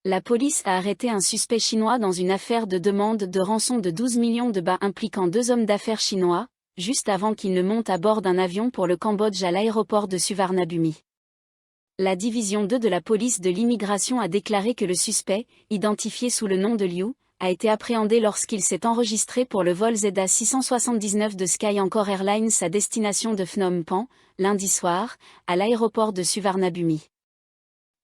La police a arrêté un suspect chinois dans une affaire de demande de rançon de 12 millions de bahts impliquant deux hommes d'affaires chinois, juste avant qu'ils ne montent à bord d'un avion pour le Cambodge à l'aéroport de Suvarnabhumi. La division 2 de la police de l'immigration a déclaré que le suspect, identifié sous le nom de Liu, a été appréhendé lorsqu'il s'est enregistré pour le vol ZA 679 de Sky Encore Airlines à destination de Phnom Penh, lundi soir, à l'aéroport de Suvarnabhumi.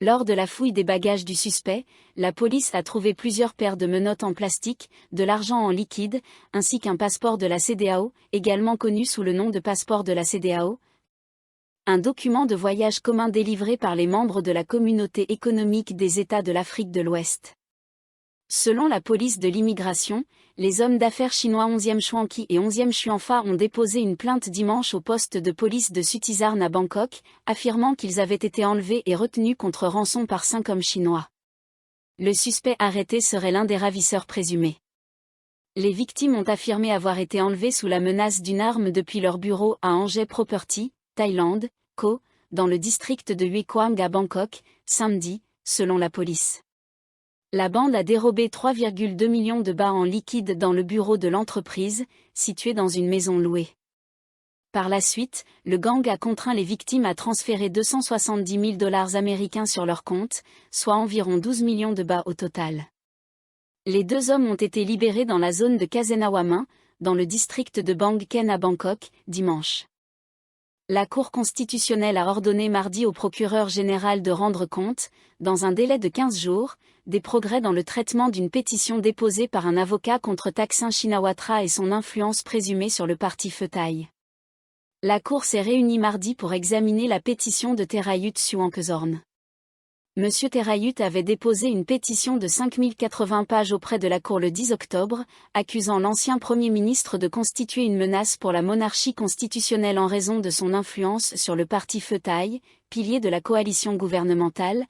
Lors de la fouille des bagages du suspect, la police a trouvé plusieurs paires de menottes en plastique, de l'argent en liquide, ainsi qu'un passeport de la CEDEAO, également connu sous le nom de passeport de la CEDEAO, un document de voyage commun délivré par les membres de la Communauté économique des États de l'Afrique de l'Ouest. Selon la police de l'immigration, les hommes d'affaires chinois 11e Xuanqi et 11e Xuanfa ont déposé une plainte dimanche au poste de police de Suthisarn à Bangkok, affirmant qu'ils avaient été enlevés et retenus contre rançon par 5 hommes chinois. Le suspect arrêté serait l'un des ravisseurs présumés. Les victimes ont affirmé avoir été enlevées sous la menace d'une arme depuis leur bureau à Anjay Property, Thaïlande, Co, dans le district de Hue Quang à Bangkok, samedi, selon la police. La bande a dérobé 3,2 millions de bahts en liquide dans le bureau de l'entreprise, situé dans une maison louée. Par la suite, le gang a contraint les victimes à transférer 270 000 dollars américains sur leur compte, soit environ 12 millions de bahts au total. Les deux hommes ont été libérés dans la zone de Kasenawamin, dans le district de Bang Ken à Bangkok, dimanche. La Cour constitutionnelle a ordonné mardi au procureur général de rendre compte, dans un délai de 15 jours, des progrès dans le traitement d'une pétition déposée par un avocat contre Thaksin Shinawatra et son influence présumée sur le parti Pheu Thai. La Cour s'est réunie mardi pour examiner la pétition de Theraiyut Suankezorn. M. Theraiyut avait déposé une pétition de 5080 pages auprès de la Cour le 10 octobre, accusant l'ancien Premier ministre de constituer une menace pour la monarchie constitutionnelle en raison de son influence sur le parti Pheu Thai, pilier de la coalition gouvernementale,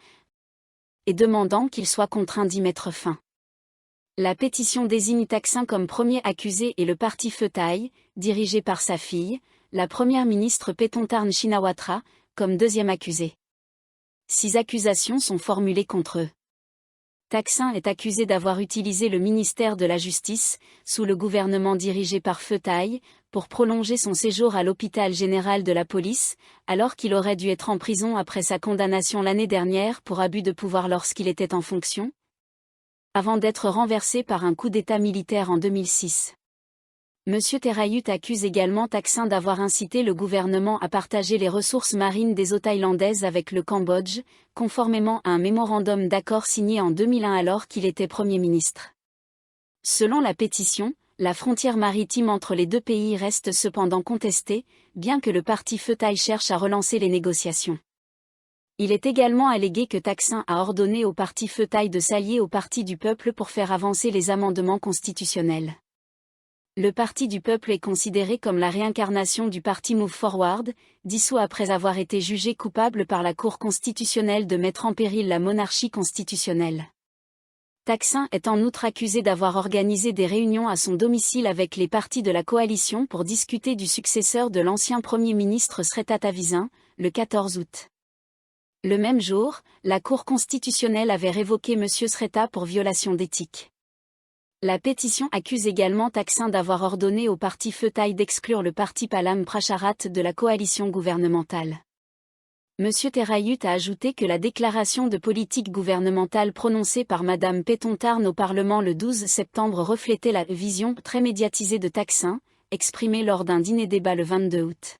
et demandant qu'il soit contraint d'y mettre fin. La pétition désigne Thaksin comme premier accusé et le parti Pheu Thai, dirigé par sa fille, la première ministre Paetongtarn Shinawatra, comme deuxième accusé. 6 accusations sont formulées contre eux. Thaksin est accusé d'avoir utilisé le ministère de la Justice, sous le gouvernement dirigé par Pheu Thai, pour prolonger son séjour à l'hôpital général de la police, alors qu'il aurait dû être en prison après sa condamnation l'année dernière pour abus de pouvoir lorsqu'il était en fonction, avant d'être renversé par un coup d'État militaire en 2006. M. Theraiyut accuse également Thaksin d'avoir incité le gouvernement à partager les ressources marines des eaux thaïlandaises avec le Cambodge, conformément à un mémorandum d'accord signé en 2001 alors qu'il était Premier ministre. Selon la pétition, la frontière maritime entre les deux pays reste cependant contestée, bien que le parti Pheu Thai cherche à relancer les négociations. Il est également allégué que Thaksin a ordonné au parti Pheu Thai de s'allier au Parti du peuple pour faire avancer les amendements constitutionnels. Le Parti du peuple est considéré comme la réincarnation du parti Move Forward, dissous après avoir été jugé coupable par la Cour constitutionnelle de mettre en péril la monarchie constitutionnelle. Thaksin est en outre accusé d'avoir organisé des réunions à son domicile avec les partis de la coalition pour discuter du successeur de l'ancien Premier ministre Srettha Thavisin, le 14 août. Le même jour, la Cour constitutionnelle avait révoqué M. Srettha pour violation d'éthique. La pétition accuse également Thaksin d'avoir ordonné au parti Pheu Thai d'exclure le parti Palam Pracharat de la coalition gouvernementale. M. Theraiyut a ajouté que la déclaration de politique gouvernementale prononcée par Mme Paetongtarn au Parlement le 12 septembre reflétait la vision très médiatisée de Thaksin, exprimée lors d'un dîner-débat le 22 août.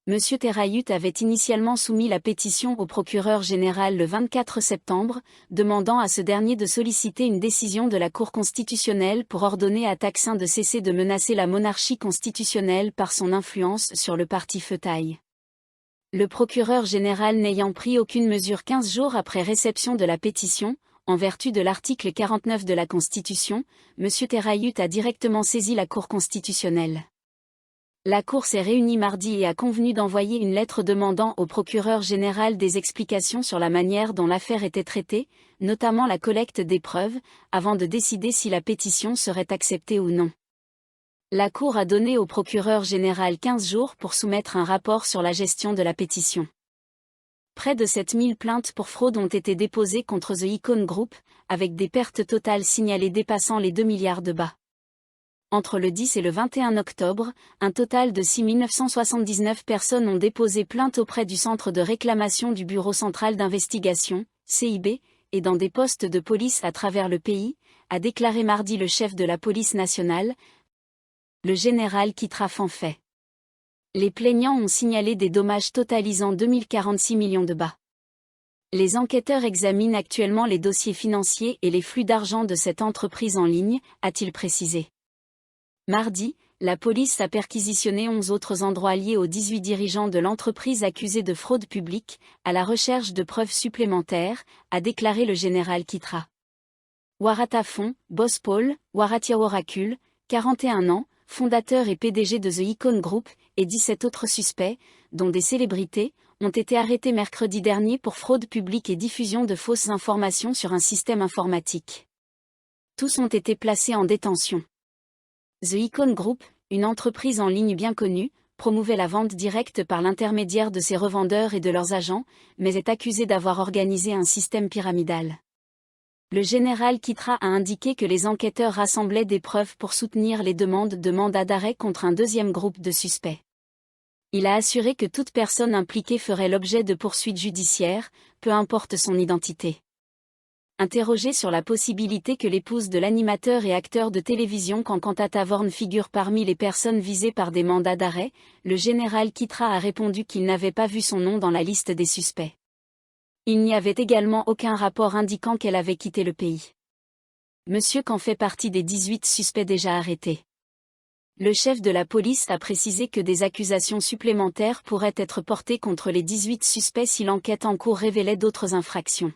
M. Theraiyut avait initialement soumis la pétition au procureur général le 24 septembre, demandant à ce dernier de solliciter une décision de la Cour constitutionnelle pour ordonner à Thaksin de cesser de menacer la monarchie constitutionnelle par son influence sur le parti Pheu Thai. Le procureur général n'ayant pris aucune mesure 15 jours après réception de la pétition, en vertu de l'article 49 de la Constitution, M. Theraiyut a directement saisi la Cour constitutionnelle. La Cour s'est réunie mardi et a convenu d'envoyer une lettre demandant au procureur général des explications sur la manière dont l'affaire était traitée, notamment la collecte des preuves, avant de décider si la pétition serait acceptée ou non. La Cour a donné au procureur général 15 jours pour soumettre un rapport sur la gestion de la pétition. Près de 7000 plaintes pour fraude ont été déposées contre The Icon Group, avec des pertes totales signalées dépassant les 2 milliards de bahts. Entre le 10 et le 21 octobre, un total de 6 979 personnes ont déposé plainte auprès du Centre de réclamation du Bureau central d'investigation, CIB, et dans des postes de police à travers le pays, a déclaré mardi le chef de la police nationale, le général Kitra Fanfait. Les plaignants ont signalé des dommages totalisant 2046 millions de bahts. Les enquêteurs examinent actuellement les dossiers financiers et les flux d'argent de cette entreprise en ligne, a-t-il précisé. Mardi, la police a perquisitionné 11 autres endroits liés aux 18 dirigeants de l'entreprise accusés de fraude publique, à la recherche de preuves supplémentaires, a déclaré le général Kitra. Warata Fon, Boss Paul, Waratia Oracle, 41 ans, fondateur et PDG de The Icon Group, et 17 autres suspects, dont des célébrités, ont été arrêtés mercredi dernier pour fraude publique et diffusion de fausses informations sur un système informatique. Tous ont été placés en détention. The Icon Group, une entreprise en ligne bien connue, promouvait la vente directe par l'intermédiaire de ses revendeurs et de leurs agents, mais est accusée d'avoir organisé un système pyramidal. Le général Kitra a indiqué que les enquêteurs rassemblaient des preuves pour soutenir les demandes de mandat d'arrêt contre un deuxième groupe de suspects. Il a assuré que toute personne impliquée ferait l'objet de poursuites judiciaires, peu importe son identité. Interrogé sur la possibilité que l'épouse de l'animateur et acteur de télévision Kankanta Tavorn figure parmi les personnes visées par des mandats d'arrêt, le général Kitra a répondu qu'il n'avait pas vu son nom dans la liste des suspects. Il n'y avait également aucun rapport indiquant qu'elle avait quitté le pays. Monsieur Khan fait partie des 18 suspects déjà arrêtés. Le chef de la police a précisé que des accusations supplémentaires pourraient être portées contre les 18 suspects si l'enquête en cours révélait d'autres infractions.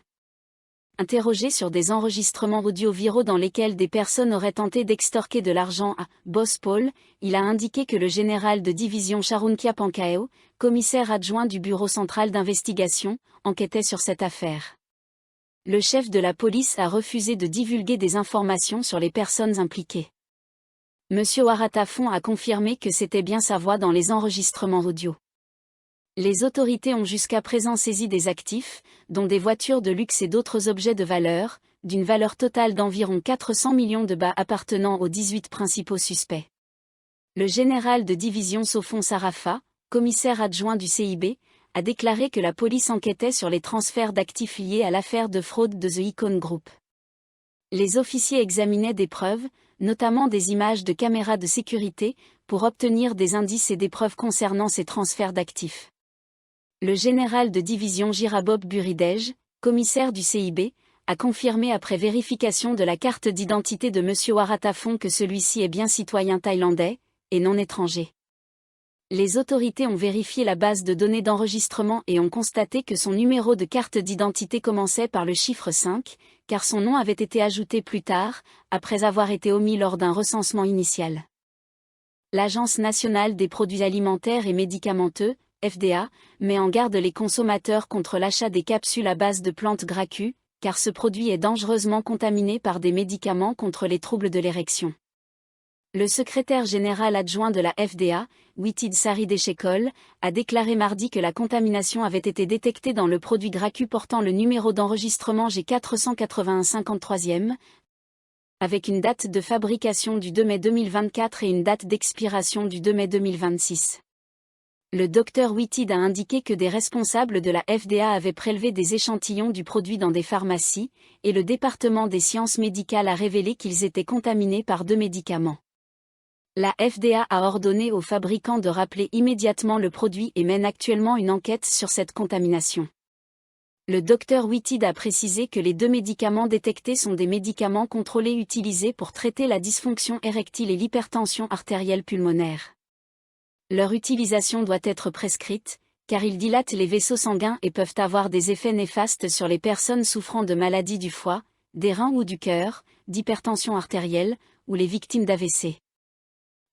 Interrogé sur des enregistrements audio-viraux dans lesquels des personnes auraient tenté d'extorquer de l'argent à Boss Paul, il a indiqué que le général de division Charunkia Pankao, commissaire adjoint du Bureau central d'investigation, enquêtait sur cette affaire. Le chef de la police a refusé de divulguer des informations sur les personnes impliquées. Monsieur Warata Fon a confirmé que c'était bien sa voix dans les enregistrements audio. Les autorités ont jusqu'à présent saisi des actifs, dont des voitures de luxe et d'autres objets de valeur, d'une valeur totale d'environ 400 millions de bahts appartenant aux 18 principaux suspects. Le général de division Sophon Sarafa, commissaire adjoint du CIB, a déclaré que la police enquêtait sur les transferts d'actifs liés à l'affaire de fraude de The Icon Group. Les officiers examinaient des preuves, notamment des images de caméras de sécurité, pour obtenir des indices et des preuves concernant ces transferts d'actifs. Le général de division Girabob Buridej, commissaire du CIB, a confirmé après vérification de la carte d'identité de M. Warata Fon que celui-ci est bien citoyen thaïlandais, et non étranger. Les autorités ont vérifié la base de données d'enregistrement et ont constaté que son numéro de carte d'identité commençait par le chiffre 5, car son nom avait été ajouté plus tard, après avoir été omis lors d'un recensement initial. L'Agence nationale des produits alimentaires et médicamenteux, FDA, met en garde les consommateurs contre l'achat des capsules à base de plantes gracchus, car ce produit est dangereusement contaminé par des médicaments contre les troubles de l'érection. Le secrétaire général adjoint de la FDA, Witid Sarideshekol, a déclaré mardi que la contamination avait été détectée dans le produit gracchus portant le numéro d'enregistrement G481-53e, avec une date de fabrication du 2 mai 2024 et une date d'expiration du 2 mai 2026. Le Dr Witid a indiqué que des responsables de la FDA avaient prélevé des échantillons du produit dans des pharmacies, et le département des sciences médicales a révélé qu'ils étaient contaminés par 2 médicaments. La FDA a ordonné aux fabricants de rappeler immédiatement le produit et mène actuellement une enquête sur cette contamination. Le Dr Witid a précisé que les 2 médicaments détectés sont des médicaments contrôlés utilisés pour traiter la dysfonction érectile et l'hypertension artérielle pulmonaire. Leur utilisation doit être prescrite, car ils dilatent les vaisseaux sanguins et peuvent avoir des effets néfastes sur les personnes souffrant de maladies du foie, des reins ou du cœur, d'hypertension artérielle, ou les victimes d'AVC.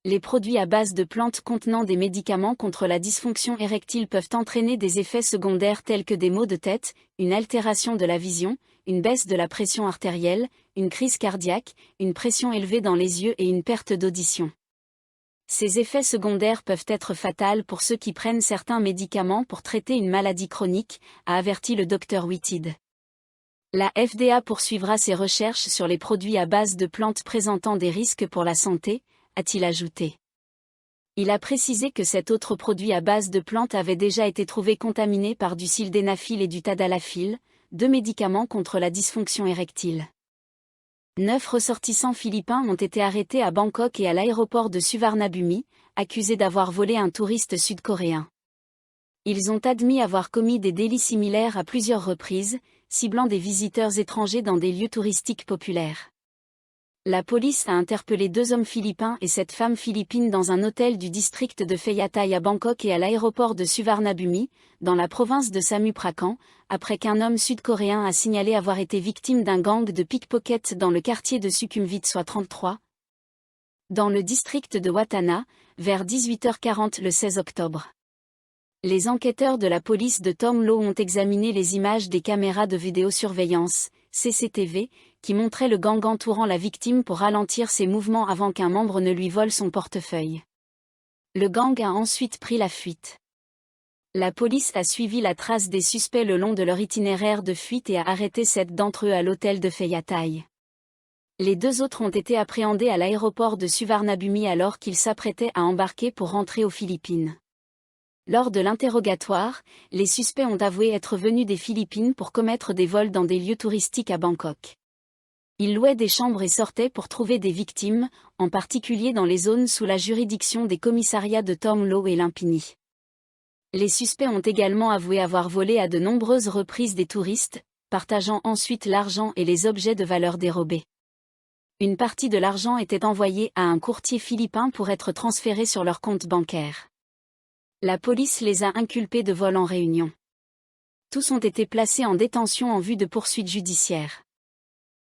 Les produits à base de plantes contenant des médicaments contre la dysfonction érectile peuvent entraîner des effets secondaires tels que des maux de tête, une altération de la vision, une baisse de la pression artérielle, une crise cardiaque, une pression élevée dans les yeux et une perte d'audition. Ces effets secondaires peuvent être fatals pour ceux qui prennent certains médicaments pour traiter une maladie chronique, a averti le Dr Whitted. La FDA poursuivra ses recherches sur les produits à base de plantes présentant des risques pour la santé, a-t-il ajouté. Il a précisé que cet autre produit à base de plantes avait déjà été trouvé contaminé par du sildenafil et du tadalafil, 2 médicaments contre la dysfonction érectile. 9 ressortissants philippins ont été arrêtés à Bangkok et à l'aéroport de Suvarnabhumi, accusés d'avoir volé un touriste sud-coréen. Ils ont admis avoir commis des délits similaires à plusieurs reprises, ciblant des visiteurs étrangers dans des lieux touristiques populaires. La police a interpellé 2 hommes philippins et 7 femmes philippines dans un hôtel du district de Phayatay à Bangkok et à l'aéroport de Suvarnabhumi, dans la province de Samut Prakan, après qu'un homme sud-coréen a signalé avoir été victime d'un gang de pickpocket dans le quartier de Sukhumvit soit 33. Dans le district de Watana, vers 18h40 le 16 octobre. Les enquêteurs de la police de Tom Lo ont examiné les images des caméras de vidéosurveillance, CCTV, qui montraient le gang entourant la victime pour ralentir ses mouvements avant qu'un membre ne lui vole son portefeuille. Le gang a ensuite pris la fuite. La police a suivi la trace des suspects le long de leur itinéraire de fuite et a arrêté 7 d'entre eux à l'hôtel de Phayatay. Les 2 autres ont été appréhendés à l'aéroport de Suvarnabhumi alors qu'ils s'apprêtaient à embarquer pour rentrer aux Philippines. Lors de l'interrogatoire, les suspects ont avoué être venus des Philippines pour commettre des vols dans des lieux touristiques à Bangkok. Ils louaient des chambres et sortaient pour trouver des victimes, en particulier dans les zones sous la juridiction des commissariats de Tom Lo et Lumpini. Les suspects ont également avoué avoir volé à de nombreuses reprises des touristes, partageant ensuite l'argent et les objets de valeur dérobés. Une partie de l'argent était envoyée à un courtier philippin pour être transféré sur leur compte bancaire. La police les a inculpés de vol en réunion. Tous ont été placés en détention en vue de poursuites judiciaires.